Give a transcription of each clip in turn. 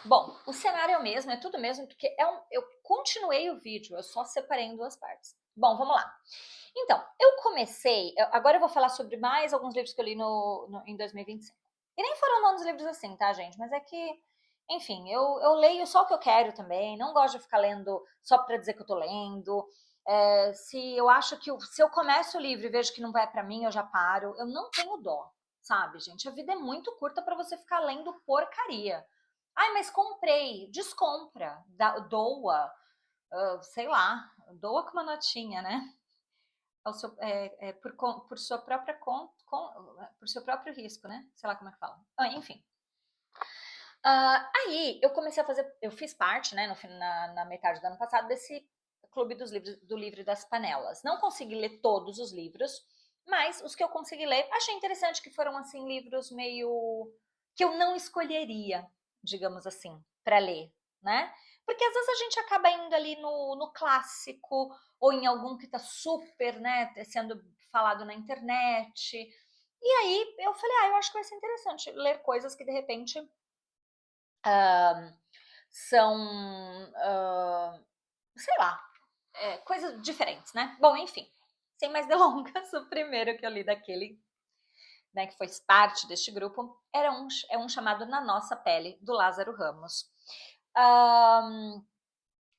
Bom, o cenário é o mesmo, é tudo mesmo, porque eu continuei o vídeo, eu só separei em duas partes. Bom, vamos lá. Então, agora eu vou falar sobre mais alguns livros que eu li em 2025. E nem foram tantos livros assim, tá, gente? Mas é que, enfim, eu leio só o que eu quero também, não gosto de ficar lendo só pra dizer que eu tô lendo. Se eu acho que, se eu começo o livro e vejo que não vai pra mim, eu já paro. Eu não tenho dó, sabe, gente? A vida é muito curta pra você ficar lendo porcaria. Ai, mas comprei, descompra, doa, sei lá, doa com uma notinha, né? Por sua própria por seu próprio risco, né? Sei lá como é que fala. Enfim. Aí eu comecei a fazer, eu fiz parte, né, na metade do ano passado, desse clube dos livros, do livro das panelas. Não consegui ler todos os livros, mas os que eu consegui ler, achei interessante que foram assim livros meio que eu não escolheria, digamos assim, para ler, né? Porque às vezes a gente acaba indo ali no clássico ou em algum que está super, né, sendo falado na internet. E aí eu falei, eu acho que vai ser interessante ler coisas que de repente são, sei lá, coisas diferentes, né? Bom, enfim, sem mais delongas, o primeiro que eu li daquele, né, que foi parte deste grupo, é um chamado Na Nossa Pele, do Lázaro Ramos. Um,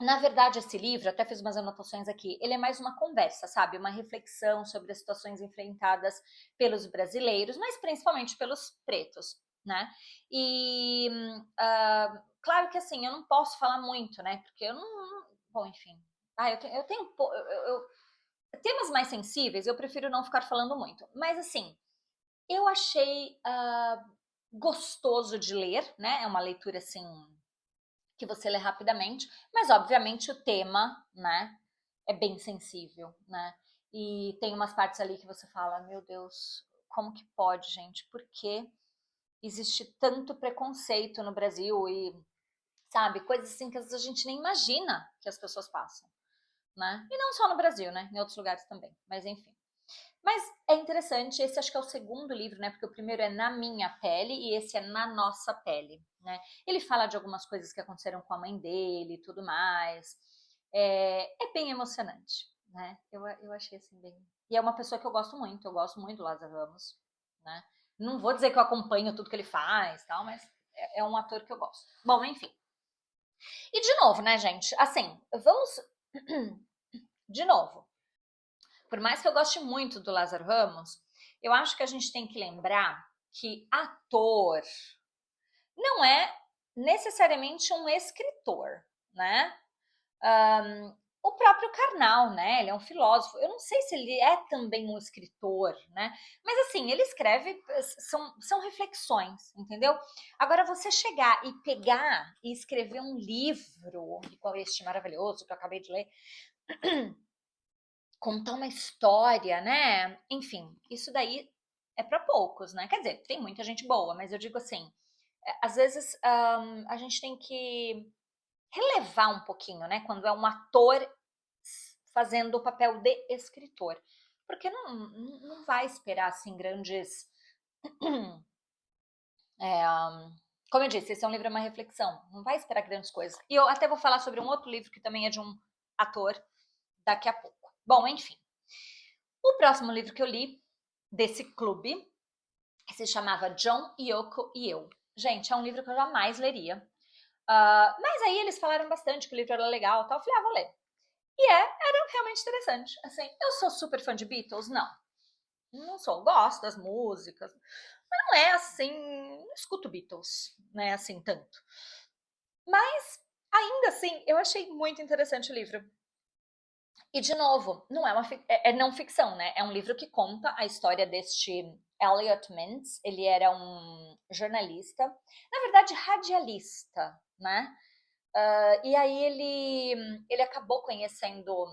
na verdade, esse livro, até fiz umas anotações aqui, ele é mais uma conversa, sabe? Uma reflexão sobre as situações enfrentadas pelos brasileiros, mas principalmente pelos pretos, né? E, claro que assim, eu não posso falar muito, né? Porque eu não. Bom, enfim. Eu tenho. Temas mais sensíveis, eu prefiro não ficar falando muito. Mas assim, eu achei gostoso de ler, né? É uma leitura assim que você lê rapidamente, mas obviamente o tema, né, é bem sensível, né? E tem umas partes ali que você fala, meu Deus, como que pode, gente? Por que existe tanto preconceito no Brasil e, sabe, coisas assim que às vezes a gente nem imagina que as pessoas passam, né? E não só no Brasil, né? Em outros lugares também, mas enfim. Mas é interessante, esse acho que é o segundo livro, né? Porque o primeiro é Na Minha Pele e esse é Na Nossa Pele, né? Ele fala de algumas coisas que aconteceram com a mãe dele e tudo mais. É bem emocionante, né? Eu achei assim bem. E é uma pessoa que eu gosto muito do Lázaro Ramos, né? Não vou dizer que eu acompanho tudo que ele faz, tal, mas é um ator que eu gosto. Bom, enfim. E de novo, né, gente? Assim, vamos. De novo, por mais que eu goste muito do Lázaro Ramos, eu acho que a gente tem que lembrar que ator não é necessariamente um escritor, né? O próprio Karnal, né? Ele é um filósofo. Eu não sei se ele é também um escritor, né? Mas assim, ele escreve, são reflexões, entendeu? Agora, você chegar e pegar e escrever um livro, igual este maravilhoso que eu acabei de ler, contar uma história, né? Enfim, isso daí é para poucos, né? Quer dizer, tem muita gente boa, mas eu digo assim, às vezes a gente tem que relevar um pouquinho, né? Quando é um ator fazendo o papel de escritor, porque não vai esperar assim grandes, é, como eu disse, esse é um livro, é uma reflexão, não vai esperar grandes coisas. E eu até vou falar sobre um outro livro que também é de um ator daqui a pouco. Bom, enfim. O próximo livro que eu li desse clube se chamava John, Yoko e Eu. Gente, é um livro que eu jamais leria. Mas aí eles falaram bastante que o livro era legal e tal. Eu falei, vou ler. E era realmente interessante. Assim, eu sou super fã de Beatles? Não. Não sou. Gosto das músicas. Mas não é assim. Não escuto Beatles, né? Assim, tanto. Mas, ainda assim, eu achei muito interessante o livro. E, de novo, não é é não ficção, né? É um livro que conta a história deste Elliot Mintz. Ele era um jornalista, na verdade, radialista, né? E aí ele acabou conhecendo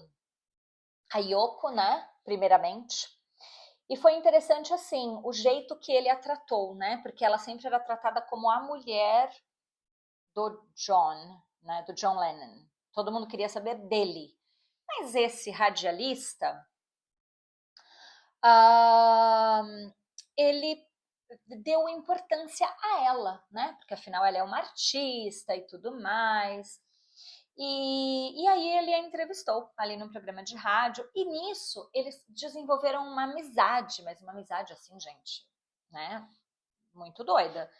a Yoko, né? Primeiramente. E foi interessante, assim, o jeito que ele a tratou, né? Porque ela sempre era tratada como a mulher do John, né? Do John Lennon. Todo mundo queria saber dele. Mas esse radialista, ah, ele deu importância a ela, né? Porque afinal ela é uma artista e tudo mais. E aí ele a entrevistou ali num programa de rádio, e nisso eles desenvolveram uma amizade, mas uma amizade assim, gente, né? Muito doida.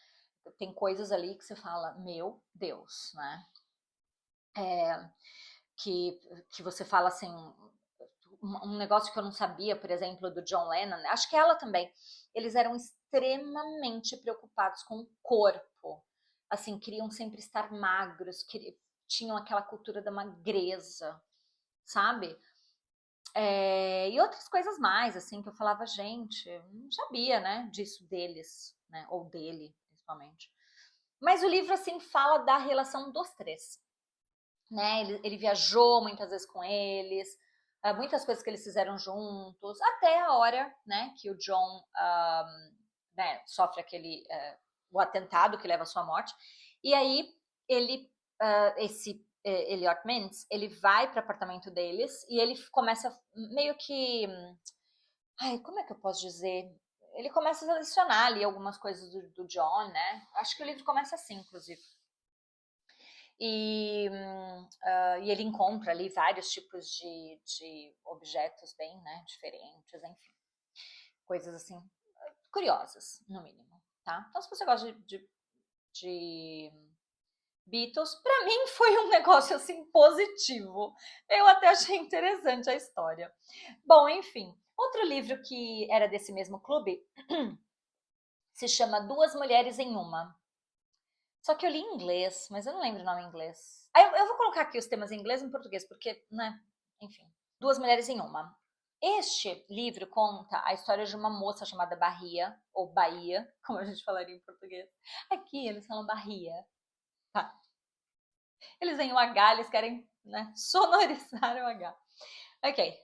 Tem coisas ali que você fala, meu Deus, né? Que você fala assim, um negócio que eu não sabia, por exemplo, do John Lennon, acho que ela também, eles eram extremamente preocupados com o corpo, assim, queriam sempre estar magros, tinham aquela cultura da magreza, sabe? E outras coisas mais, assim, que eu falava, gente, eu não sabia, né, disso deles, né, ou dele, principalmente. Mas o livro, assim, fala da relação dos três, né? Ele viajou muitas vezes com eles, muitas coisas que eles fizeram juntos, até a hora, né, que o John né, sofre o atentado que leva à sua morte. E aí ele, esse Elliot Mintz, ele vai para o apartamento deles e ele começa meio que, ai, como é que eu posso dizer? Ele começa a selecionar ali algumas coisas do John, né? Acho que o livro começa assim, inclusive. E ele encontra ali vários tipos de objetos bem, né, diferentes, enfim. Coisas assim, curiosas, no mínimo, tá? Então, se você gosta de Beatles, para mim foi um negócio assim positivo. Eu até achei interessante a história. Bom, enfim, outro livro que era desse mesmo clube se chama Duas Mulheres em Uma. Só que eu li em inglês, mas eu não lembro o nome em inglês. Eu vou colocar aqui os temas em inglês e em português, porque, né, enfim. Duas Mulheres em Uma. Este livro conta a história de uma moça chamada Bahia, ou Bahia, como a gente falaria em português. Aqui eles falam Bahia. Tá. Eles têm o H, eles querem, né, sonorizar o H. Ok.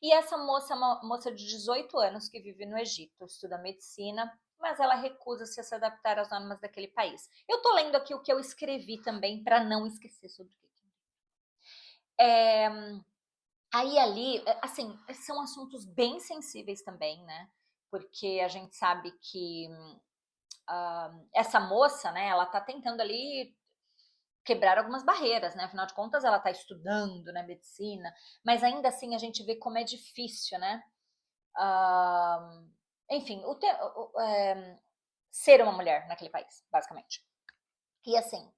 E essa moça é uma moça de 18 anos que vive no Egito, estuda medicina, mas ela recusa-se a se adaptar às normas daquele país. Eu tô lendo aqui o que eu escrevi também para não esquecer sobre o que. Aí ali, assim, são assuntos bem sensíveis também, né? Porque a gente sabe que essa moça, né, ela tá tentando ali quebrar algumas barreiras, né? Afinal de contas, ela tá estudando, né, medicina, mas ainda assim a gente vê como é difícil, né? Enfim, ser uma mulher naquele país, basicamente. E assim,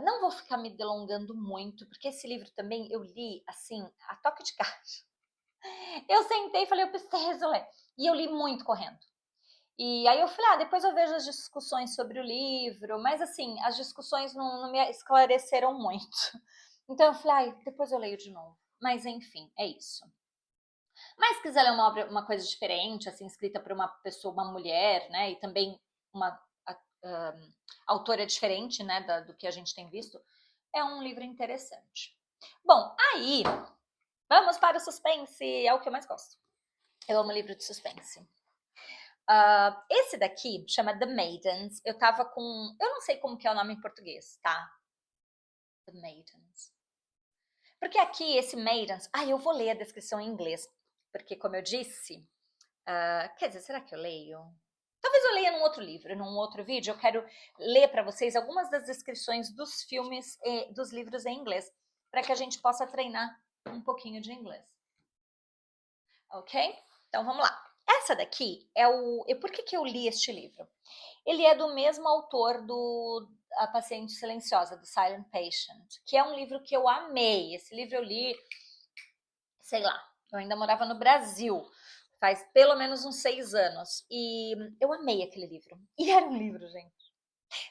não vou ficar me delongando muito, porque esse livro também eu li, assim, a toque de caixa. Eu sentei e falei, eu preciso ler. E eu li muito correndo. E aí eu falei, depois eu vejo as discussões sobre o livro, mas assim, as discussões não me esclareceram muito. Então eu falei, depois eu leio de novo. Mas enfim, é isso. Mas se quiser ler uma obra, uma coisa diferente, assim, escrita por uma pessoa, uma mulher, né, e também uma autora diferente, né, do que a gente tem visto, é um livro interessante. Bom, aí, vamos para o suspense, é o que eu mais gosto. Eu amo livro de suspense. Esse daqui chama The Maidens. Eu tava com... Eu não sei como que é o nome em português, tá? The Maidens. Porque aqui, esse Maidens... eu vou ler a descrição em inglês. Porque, como eu disse... quer dizer, será que eu leio? Talvez eu leia num outro livro, num outro vídeo. Eu quero ler para vocês algumas das descrições dos filmes e dos livros em inglês, para que a gente possa treinar um pouquinho de inglês. Ok? Então vamos lá. Essa daqui é o... Por que eu li este livro? Ele é do mesmo autor do A Paciente Silenciosa, do Silent Patient, que é um livro que eu amei. Esse livro eu li, sei lá, eu ainda morava no Brasil, faz pelo menos uns 6 anos. E eu amei aquele livro. E era um livro, gente.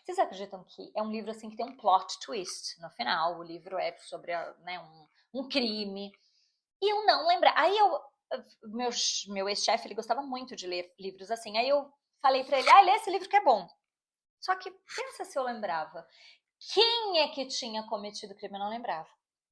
Vocês acreditam que é um livro assim que tem um plot twist no final? O livro é sobre, né, um crime. E eu não lembro. Aí meu ex-chefe, ele gostava muito de ler livros assim. Aí eu falei pra ele, lê esse livro que é bom. Só que pensa se eu lembrava. Quem é que tinha cometido o crime? Eu não lembrava.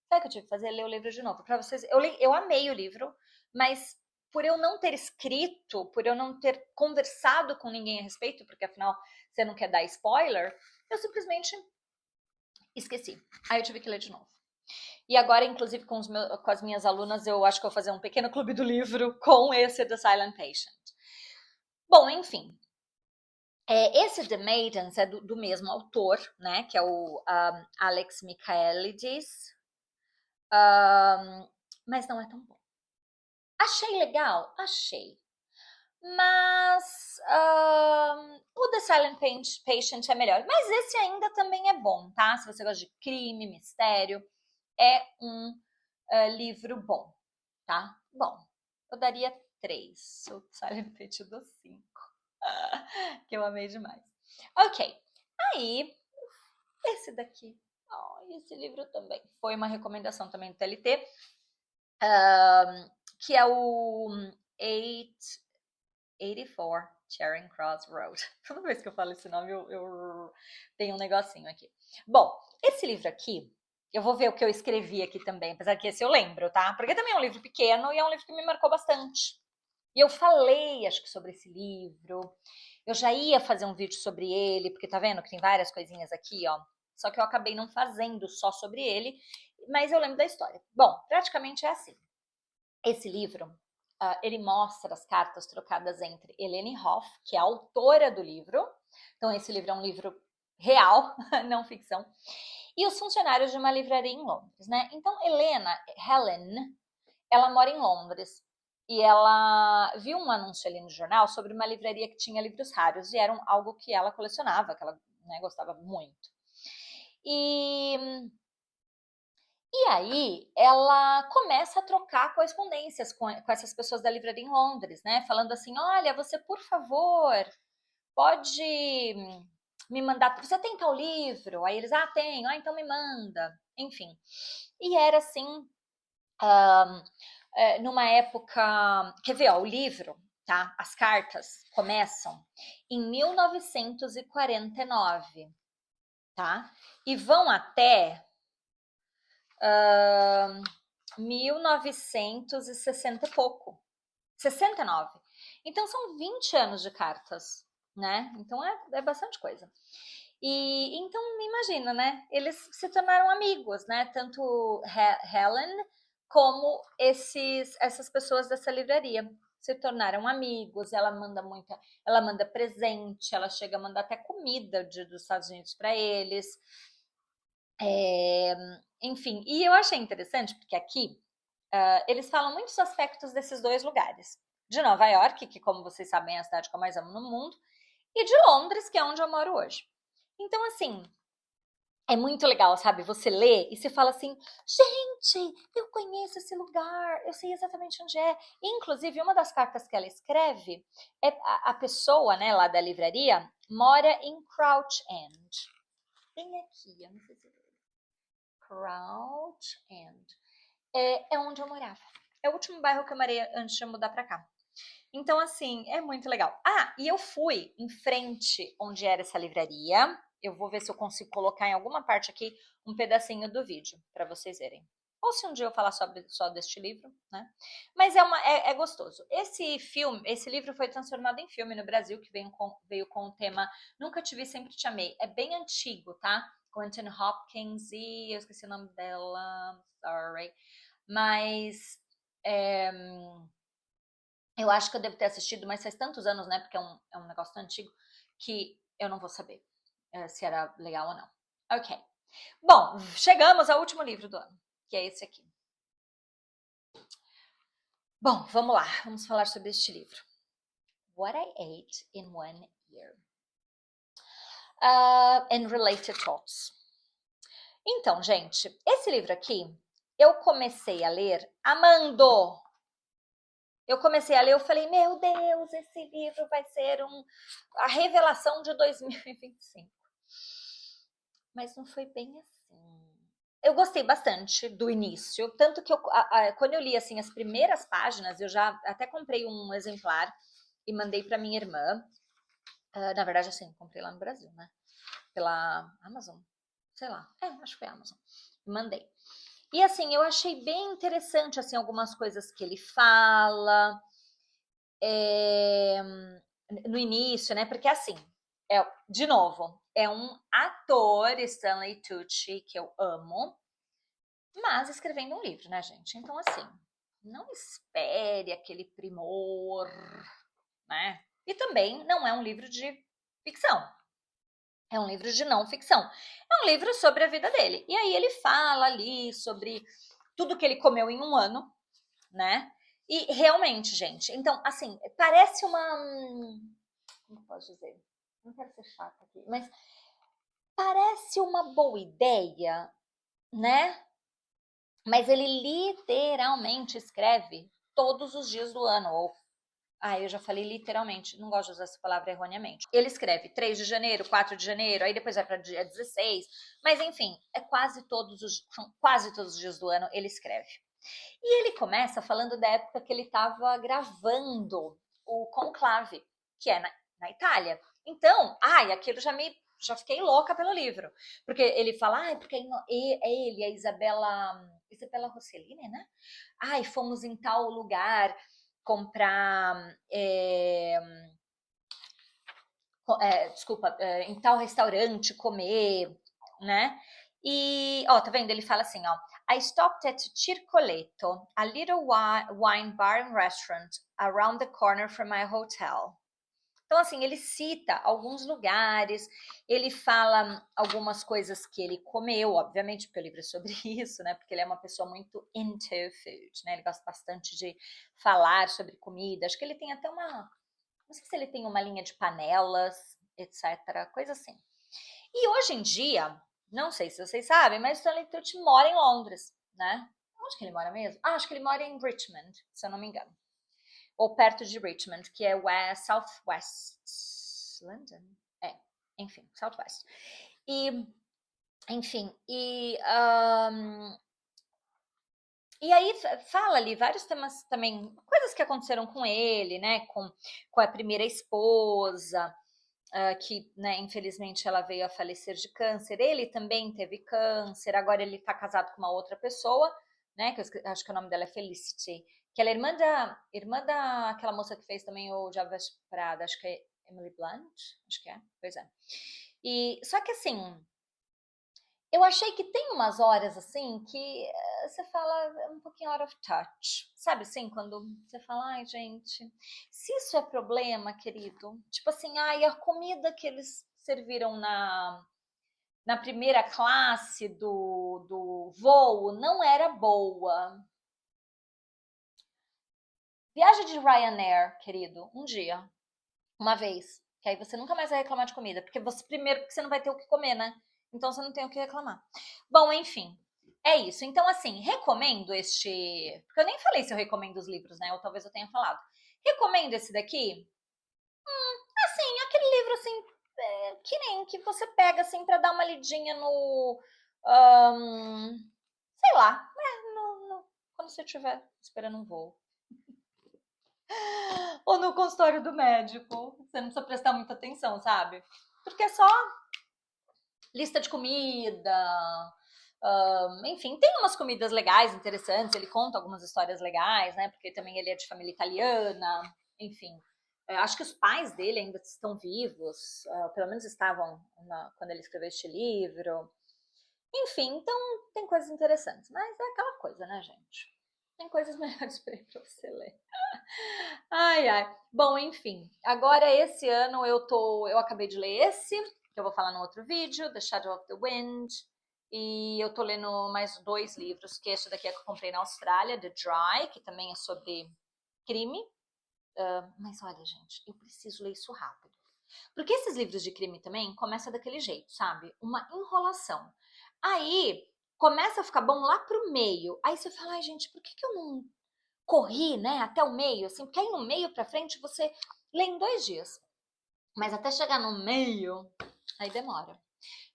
Sabe o que eu tive que fazer? Ler o livro de novo. Para vocês, eu amei o livro, mas por eu não ter escrito, por eu não ter conversado com ninguém a respeito, porque afinal você não quer dar spoiler, eu simplesmente esqueci. Aí eu tive que ler de novo. E agora, inclusive, com as minhas alunas, eu acho que eu vou fazer um pequeno clube do livro com esse The Silent Patient. Bom, enfim, esse The Maidens é do mesmo autor, né, que é o Alex Michaelides, mas não é tão bom. Achei legal? Achei. Mas o The Silent Patient é melhor. Mas esse ainda também é bom, tá? Se você gosta de crime, mistério, é um livro bom, tá? Bom, eu daria 3. O Silent Patient eu dou 5. Que eu amei demais. Ok. Aí, esse daqui. Esse livro também foi uma recomendação também do TLT, que é o 84 Charing Cross Road. Toda vez que eu falo esse nome, eu tenho um negocinho aqui. Bom, esse livro aqui, eu vou ver o que eu escrevi aqui também, apesar que esse eu lembro, tá? Porque também é um livro pequeno e é um livro que me marcou bastante. E eu falei, acho que, sobre esse livro. Eu já ia fazer um vídeo sobre ele, porque tá vendo que tem várias coisinhas aqui, ó. Só que eu acabei não fazendo só sobre ele, mas eu lembro da história. Bom, praticamente é assim. Esse livro, ele mostra as cartas trocadas entre Helene Hoff, que é a autora do livro. Então, esse livro é um livro real, não ficção. E os funcionários de uma livraria em Londres, né? Então, Helen, ela mora em Londres. E ela viu um anúncio ali no jornal sobre uma livraria que tinha livros raros. E era algo que ela colecionava, que ela, né, gostava muito. E aí ela começa a trocar correspondências com essas pessoas da livraria em Londres, né? Falando assim, olha, você, por favor, pode me mandar, você tem tal livro? Aí eles, tenho, então me manda. Enfim, e era assim, numa época, quer ver, ó, o livro, tá? As cartas começam em 1949, tá? E vão até 1960 e pouco. 69. Então são 20 anos de cartas, né? Então é bastante coisa. E então imagina, né? Eles se tornaram amigos, né? Tanto Helen como essas pessoas dessa livraria se tornaram amigos. Ela manda presente, ela chega a mandar até comida dos Estados Unidos para eles. Enfim, e eu achei interessante porque aqui eles falam muitos aspectos desses dois lugares. De Nova York, que como vocês sabem é a cidade que eu mais amo no mundo, e de Londres, que é onde eu moro hoje. Então, assim, é muito legal, sabe? Você lê e você fala assim, gente, eu conheço esse lugar, eu sei exatamente onde é. Inclusive, uma das cartas que ela escreve, a pessoa, né, lá da livraria, mora em Crouch End. Bem aqui, eu não sei se Crouch End. É onde eu morava. É o último bairro que eu morei antes de eu mudar pra cá. Então, assim, é muito legal. E eu fui em frente onde era essa livraria. Eu vou ver se eu consigo colocar em alguma parte aqui um pedacinho do vídeo para vocês verem. Ou se um dia eu falar só deste livro, né? Mas é gostoso. Esse livro foi transformado em filme no Brasil, que veio com o tema Nunca Te Vi, Sempre Te Amei. É bem antigo, tá? Com Anthony Hopkins e eu esqueci o nome dela, sorry. Mas eu acho que eu devo ter assistido, mas faz tantos anos, né? Porque é um negócio tão antigo que eu não vou saber se era legal ou não. Ok. Bom, chegamos ao último livro do ano, que é esse aqui. Bom, vamos lá. Vamos falar sobre este livro. What I Ate in One Year. And Related Thoughts. Então, gente, esse livro aqui, eu comecei a ler amando. Eu comecei a ler, eu falei, meu Deus, esse livro vai ser a revelação de 2025. Mas não foi bem assim. Eu gostei bastante do início, tanto que quando eu li assim as primeiras páginas, eu já até comprei um exemplar e mandei para minha irmã. Na verdade, assim, comprei lá no Brasil, né? Pela Amazon, sei lá. Acho que foi a Amazon. Mandei. E assim, eu achei bem interessante assim algumas coisas que ele fala. No início, né? Porque assim, de novo, é um ator, Stanley Tucci, que eu amo, mas escrevendo um livro, né, gente? Então, assim, não espere aquele primor, né? E também não é um livro de ficção. É um livro de não ficção. É um livro sobre a vida dele. E aí ele fala ali sobre tudo que ele comeu em um ano, né? E realmente, gente, então, assim, parece uma. Como posso dizer? Não quero ser chata aqui, mas parece uma boa ideia, né? Mas ele literalmente escreve todos os dias do ano, ou eu já falei literalmente, não gosto de usar essa palavra erroneamente. Ele escreve 3 de janeiro, 4 de janeiro, aí depois vai para dia 16, mas enfim, são quase todos os dias do ano ele escreve. E ele começa falando da época que ele estava gravando o Conclave, que é na Itália. Então, aquilo já fiquei louca pelo livro. Porque ele fala, porque é ele, a Isabella Rossellini, né? Fomos em tal lugar comprar, em tal restaurante comer, né? E, tá vendo? Ele fala assim, I stopped at Circoletto, a little wine bar and restaurant around the corner from my hotel. Então, assim, ele cita alguns lugares, ele fala algumas coisas que ele comeu, obviamente, porque o livro é sobre isso, né? Porque ele é uma pessoa muito into food, né? Ele gosta bastante de falar sobre comida. Acho que ele tem até não sei se ele tem uma linha de panelas, etc. Coisa assim. E hoje em dia, não sei se vocês sabem, mas Stanley Tucci mora em Londres, né? Onde que ele mora mesmo? Acho que ele mora em Richmond, se eu não me engano. Ou perto de Richmond, que é Southwest London. Enfim, Southwest. E, enfim, e aí fala ali vários temas também, coisas que aconteceram com ele, né? Com a primeira esposa, que, né, infelizmente ela veio a falecer de câncer. Ele também teve câncer, agora ele tá casado com uma outra pessoa, né? Que eu acho que o nome dela é Felicity, que ela é irmã da aquela moça que fez também o Jovem Veste Prada, acho que é Emily Blunt, acho que é, pois é. E só que assim, eu achei que tem umas horas assim que você fala um pouquinho out of touch. Sabe assim, quando você fala, ai, gente, se isso é problema, querido, tipo assim, a comida que eles serviram na primeira classe do voo não era boa. Viaja de Ryanair, querido, um dia, uma vez, que aí você nunca mais vai reclamar de comida, porque porque você não vai ter o que comer, né? Então você não tem o que reclamar. Bom, enfim, é isso. Então, assim, recomendo este. Porque eu nem falei se eu recomendo os livros, né? Ou talvez eu tenha falado. Recomendo esse daqui. Assim, aquele livro assim, que nem que você pega assim pra dar uma lidinha no. Sei lá, quando você estiver esperando um voo. Ou no consultório do médico. Você não precisa prestar muita atenção, sabe? Porque é só lista de comida. Enfim, tem umas comidas legais, interessantes. Ele conta algumas histórias legais, né? Porque também ele é de família italiana. Enfim, acho que os pais dele ainda estão vivos, pelo menos estavam quando ele escreveu este livro. Enfim, então tem coisas interessantes. Mas é aquela coisa, né, gente? Tem coisas melhores por aí pra você ler. Ai, ai. Bom, enfim. Agora, esse ano, eu acabei de ler esse, que eu vou falar no outro vídeo, The Shadow of the Wind. E eu tô lendo mais 2 livros, que esse daqui é que eu comprei na Austrália, The Dry, que também é sobre crime. Mas olha, gente, eu preciso ler isso rápido. Porque esses livros de crime também começam daquele jeito, sabe? Uma enrolação. Aí começa a ficar bom lá pro meio. Aí você fala, ai, gente, por que eu não corri, né, até o meio, assim? Porque aí no meio pra frente você lê em 2 dias. Mas até chegar no meio, aí demora.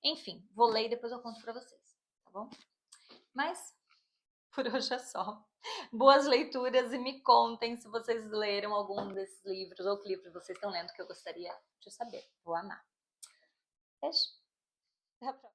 Enfim, vou ler e depois eu conto pra vocês, tá bom? Mas por hoje é só. Boas leituras e me contem se vocês leram algum desses livros ou que livros vocês estão lendo que eu gostaria de saber. Vou amar. Beijo. Até a próxima.